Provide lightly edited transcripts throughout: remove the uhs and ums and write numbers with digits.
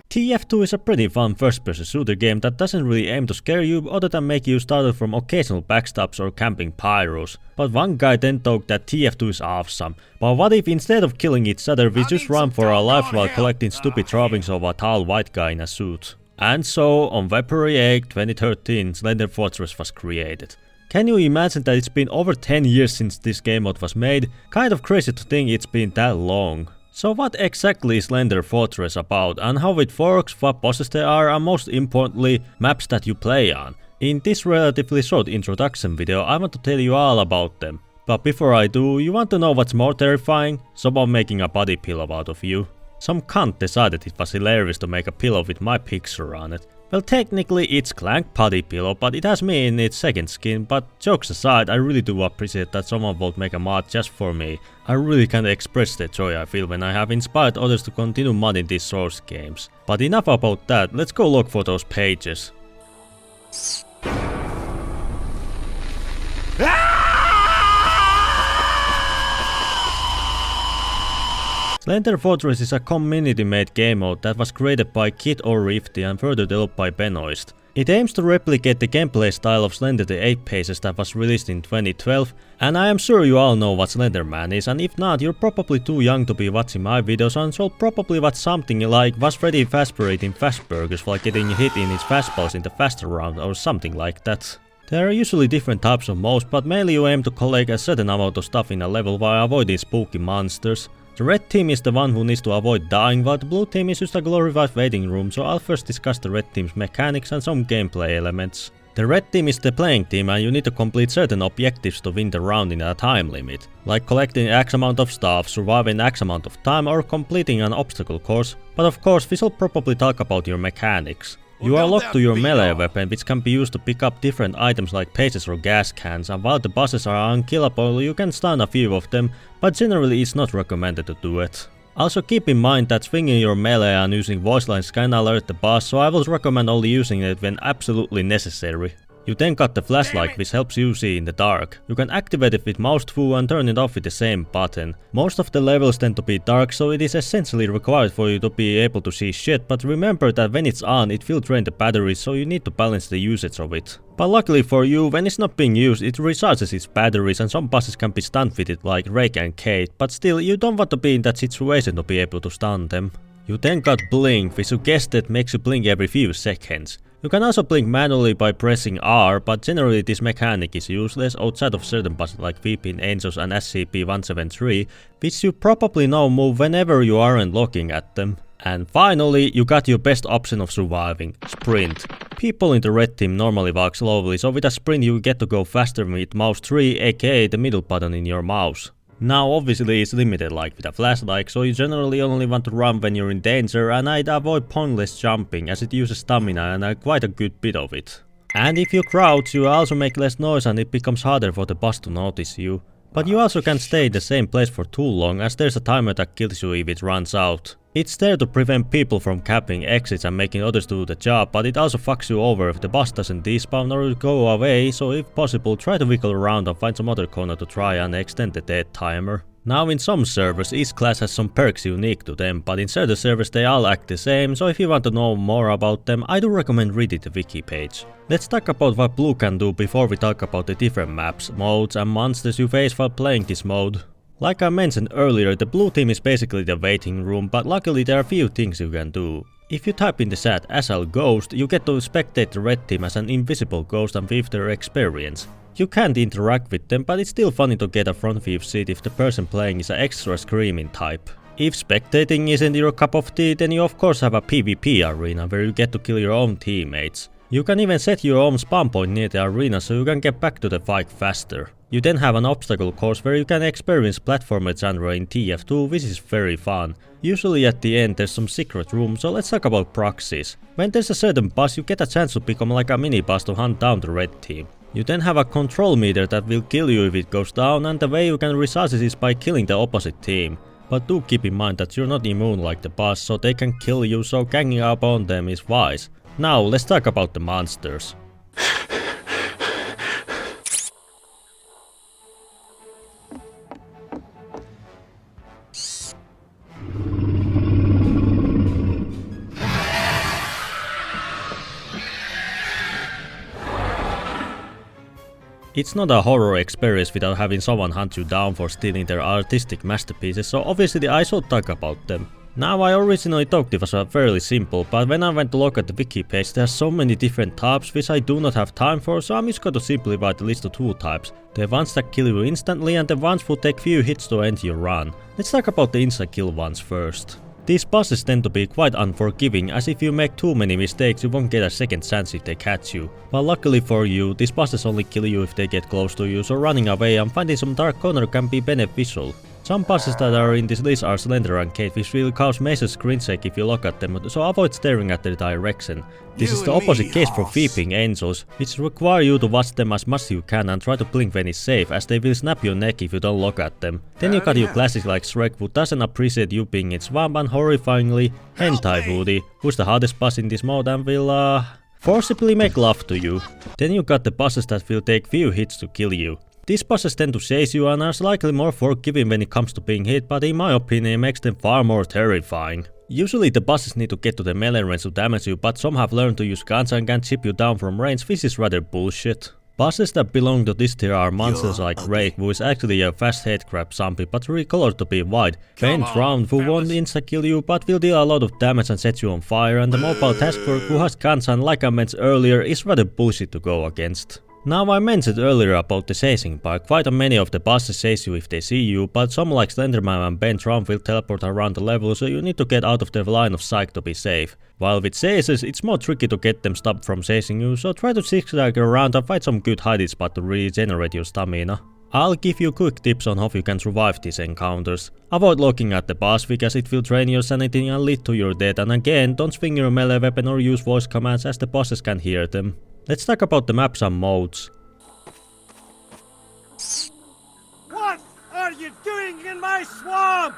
TF2 is a pretty fun first-person shooter game that doesn't really aim to scare you other than make you startle from occasional backstabs or camping pyros. But one guy then thought that TF2 is awesome. But what if instead of killing each other we just run for our lives while collecting stupid drawings of a tall white guy in a suit? And so, on February 8, 2013, Slender Fortress was created. Can you imagine that it's been over 10 years since this game mode was made? Kind of crazy to think it's been that long. So what exactly is Slender Fortress about and how it works, what bosses there are and most importantly, maps that you play on? In this relatively short introduction video I want to tell you all about them. But before I do, you want to know what's more terrifying? Someone making a body pillow out of you. Some cunt decided it was hilarious to make a pillow with my picture on it. Well, technically it's Clank body pillow, but it has me in its second skin, but jokes aside, I really do appreciate that someone would make a mod just for me. I really can't express the joy I feel when I have inspired others to continue modding these source games. But enough about that, let's go look for those pages. Slender Fortress is a community-made game mode that was created by Kid or Rifty and further developed by Benoist. It aims to replicate the gameplay style of Slender the 8 Paces that was released in 2012, and I am sure you all know what Slenderman is, and if not, you're probably too young to be watching my videos and should probably watch something like Was Freddy Fazbear eating Fazburgers while getting hit in his fastballs in the faster round or something like that. There are usually different types of modes, but mainly you aim to collect a certain amount of stuff in a level while avoiding spooky monsters. The red team is the one who needs to avoid dying, while the blue team is just a glorified waiting room, so I'll first discuss the red team's mechanics and some gameplay elements. The red team is the playing team and you need to complete certain objectives to win the round in a time limit, like collecting X amount of stuff, surviving X amount of time or completing an obstacle course, but of course we shall probably talk about your mechanics. You are locked to your melee weapon, which can be used to pick up different items like pages or gas cans, and while the bosses are unkillable you can stun a few of them, but generally it's not recommended to do it. Also keep in mind that swinging your melee and using voice lines can alert the boss, so I will recommend only using it when absolutely necessary. You then got the flashlight, which helps you see in the dark. You can activate it with mouse 2 and turn it off with the same button. Most of the levels tend to be dark, so it is essentially required for you to be able to see shit, but remember that when it's on it will drain the battery, so you need to balance the usage of it. But luckily for you, when it's not being used it recharges its batteries and some bosses can be stunned with it like Rake and Kate, but still you don't want to be in that situation to be able to stun them. You then got Blink, which you guessed it makes you blink every few seconds. You can also blink manually by pressing R, but generally this mechanic is useless outside of certain bosses like Weeping Angels and SCP-173, which you probably know move whenever you aren't looking at them. And finally, you got your best option of surviving, Sprint. People in the red team normally walk slowly, so with a sprint you get to go faster with mouse 3, aka the middle button in your mouse. Now obviously it's limited like with a flashlight, so you generally only want to run when you're in danger, and I'd avoid pointless jumping as it uses stamina and quite a good bit of it. And if you crouch you also make less noise and it becomes harder for the boss to notice you. But you also can't stay in the same place for too long as there's a timer that kills you if it runs out. It's there to prevent people from capping exits and making others do the job, but it also fucks you over if the boss doesn't despawn or go away, so if possible try to wiggle around and find some other corner to try and extend the death timer. Now in some servers each class has some perks unique to them, but in certain servers they all act the same, so if you want to know more about them I do recommend reading the wiki page. Let's talk about what blue can do before we talk about the different maps, modes and monsters you face while playing this mode. Like I mentioned earlier, the blue team is basically the waiting room, but luckily there are few things you can do. If you type in the chat SL Ghost, you get to spectate the red team as an invisible ghost and view their experience. You can't interact with them, but it's still funny to get a front view seat if the person playing is an extra screaming type. If spectating isn't your cup of tea, then you of course have a PvP arena where you get to kill your own teammates. You can even set your own spawn point near the arena so you can get back to the fight faster. You then have an obstacle course where you can experience platformer genre in TF2, which is very fun. Usually at the end there's some secret room, so let's talk about proxies. When there's a certain boss you get a chance to become like a mini boss to hunt down the red team. You then have a control meter that will kill you if it goes down, and the way you can resource it is by killing the opposite team. But do keep in mind that you're not immune like the boss, so they can kill you, so ganging up on them is wise. Now let's talk about the monsters. It's not a horror experience without having someone hunt you down for stealing their artistic masterpieces, so obviously I should talk about them. Now, I originally thought it was fairly simple, but when I went to look at the wiki page, there are so many different types which I do not have time for, so I'm just going to simplify the list to two types. The ones that kill you instantly and the ones who take few hits to end your run. Let's talk about the instant kill ones first. These bosses tend to be quite unforgiving, as if you make too many mistakes you won't get a second chance if they catch you. But luckily for you, these bosses only kill you if they get close to you, so running away and finding some dark corner can be beneficial. Some bosses that are in this list are Slender and Kate, which will cause major screen shake if you look at them, so avoid staring at their direction. This is the opposite case for Weeping Angels, which require you to watch them as much as you can and try to blink when it's safe, as they will snap your neck if you don't look at them. Then you got your classic like Shrek, who doesn't appreciate you being in swamp, and horrifyingly Hentai Woody, who's the hardest boss in this mode and will forcibly make love to you. Then you got the bosses that will take few hits to kill you. These bosses tend to chase you and are slightly more forgiving when it comes to being hit, but in my opinion it makes them far more terrifying. Usually the bosses need to get to the melee range to damage you, but some have learned to use guns and can chip you down from range, which is rather bullshit. Bosses that belong to this tier are monsters like Rake, who is actually a fast headcrab zombie but recolored to be white, Faint Round, who won't insta-kill you but will deal a lot of damage and set you on fire, and the mobile task force who has guns and, like I mentioned earlier, is rather bullshit to go against. Now, I mentioned earlier about the chasing part. Quite many of the bosses chase you if they see you, but some like Slenderman and Ben Trump will teleport around the level, so you need to get out of their line of sight to be safe. While with chases, it's more tricky to get them stopped from chasing you, so try to zigzag around and find some good hiding spot to regenerate your stamina. I'll give you quick tips on how you can survive these encounters. Avoid looking at the boss because it will drain your sanity and lead to your death, and again, don't swing your melee weapon or use voice commands as the bosses can hear them. Let's talk about the maps and modes. What are you doing in my swamp?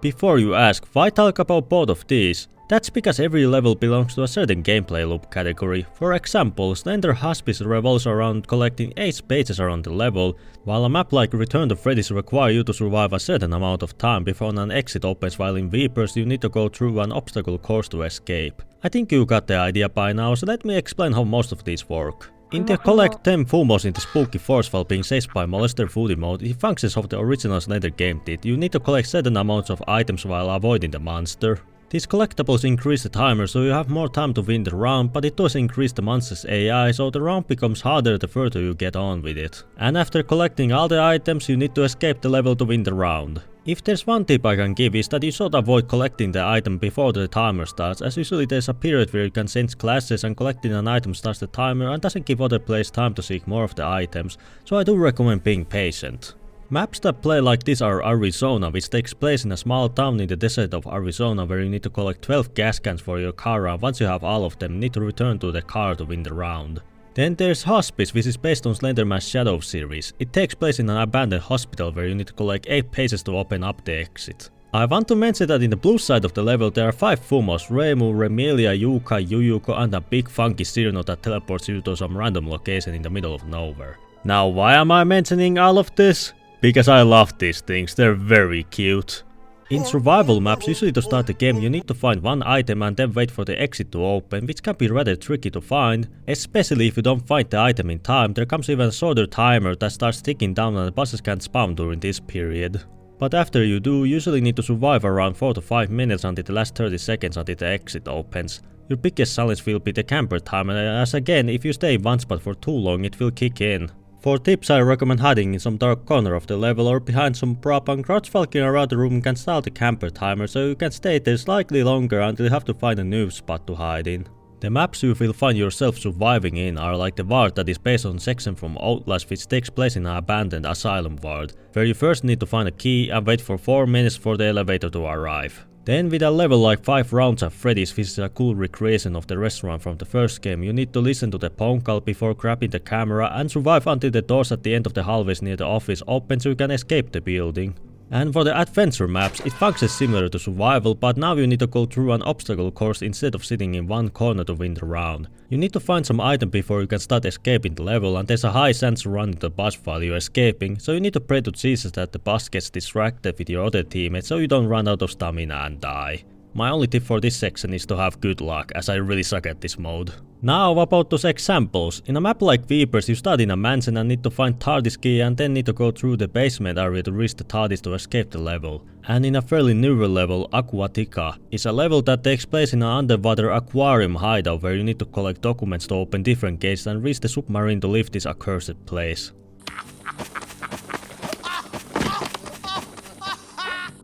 Before you ask, why talk about both of these? That's because every level belongs to a certain gameplay loop category. For example, Slender Hospice revolves around collecting 8 pages around the level, while a map like Return to Freddy's requires you to survive a certain amount of time before an exit opens, while in Weepers you need to go through an obstacle course to escape. I think you got the idea by now, so let me explain how most of these work. In the collect 10 Fumos in the Spooky Force while being chased by Molester Foodie mode, it functions how the original Slender game did. You need to collect certain amounts of items while avoiding the monster. These collectibles increase the timer, so you have more time to win the round, but it does increase the monster's AI, so the round becomes harder the further you get on with it. And after collecting all the items, you need to escape the level to win the round. If there's one tip I can give is that you should avoid collecting the item before the timer starts, as usually there's a period where you can change classes and collecting an item starts the timer and doesn't give other players time to seek more of the items, so I do recommend being patient. Maps that play like this are Arizona, which takes place in a small town in the desert of Arizona where you need to collect 12 gas cans for your car, and once you have all of them, you need to return to the car to win the round. Then there's Hospice, which is based on Slenderman's Shadow series. It takes place in an abandoned hospital where you need to collect 8 pages to open up the exit. I want to mention that in the blue side of the level there are 5 Fumos, Remu, Remelia, Yuka, Yuyuko, and a big funky Cyrano that teleports you to some random location in the middle of nowhere. Now, why am I mentioning all of this? Because I love these things, they're very cute. In survival maps, usually to start the game you need to find one item and then wait for the exit to open, which can be rather tricky to find. Especially if you don't find the item in time, there comes even a shorter timer that starts ticking down and the bosses can't spawn during this period. But after you do, you usually need to survive around 4 to 5 minutes until the last 30 seconds until the exit opens. Your biggest challenge will be the camper time, as again, if you stay in one spot for too long it will kick in. For tips, I recommend hiding in some dark corner of the level or behind some prop, and crouch walking around the room can start the camper timer, so you can stay there slightly longer until you have to find a new spot to hide in. The maps you will find yourself surviving in are like the ward that is based on a section from Outlast, which takes place in an abandoned asylum ward, where you first need to find a key and wait for 4 minutes for the elevator to arrive. Then with a level like 5 rounds of Freddy's, which is a cool recreation of the restaurant from the first game, you need to listen to the phone call before grabbing the camera and survive until the doors at the end of the hallways near the office open so you can escape the building. And for the adventure maps, it functions similar to survival, but now you need to go through an obstacle course instead of sitting in one corner to win the round. You need to find some item before you can start escaping the level, and there's a high chance to run into the boss while you're escaping, so you need to pray to Jesus that the boss gets distracted with your other teammates so you don't run out of stamina and die. My only tip for this section is to have good luck, as I really suck at this mode. Now about those examples. In a map like Vipers, you start in a mansion and need to find TARDIS key and then need to go through the basement area to reach the TARDIS to escape the level. And in a fairly newer level, Aquatica is a level that takes place in an underwater aquarium hideout where you need to collect documents to open different gates and reach the submarine to leave this accursed place.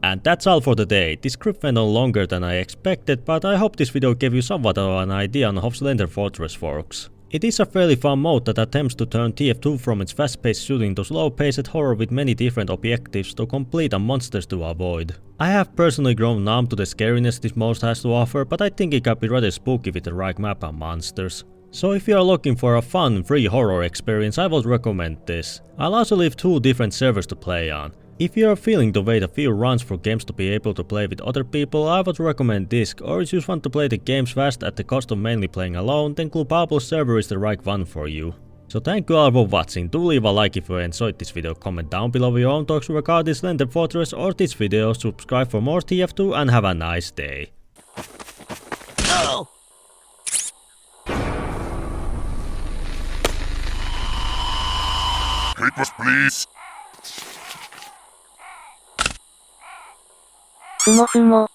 And that's all for today. This script went on longer than I expected, but I hope this video gave you somewhat of an idea on how Slender Fortress works. It is a fairly fun mode that attempts to turn TF2 from its fast-paced shooting to slow-paced horror with many different objectives to complete and monsters to avoid. I have personally grown numb to the scariness this mode has to offer, but I think it can be rather spooky with the right map and monsters. So if you are looking for a fun, free horror experience, I would recommend this. I'll also leave 2 different servers to play on. If you are feeling to wait a few runs for games to be able to play with other people, I would recommend Disc, or if you just want to play the games fast at the cost of mainly playing alone, then Glubabble server is the right one for you. So thank you all for watching. Do leave a like if you enjoyed this video, comment down below your own thoughts regarding Slender Fortress or this video, subscribe for more TF2 and have a nice day. Papers, please. ふもふも。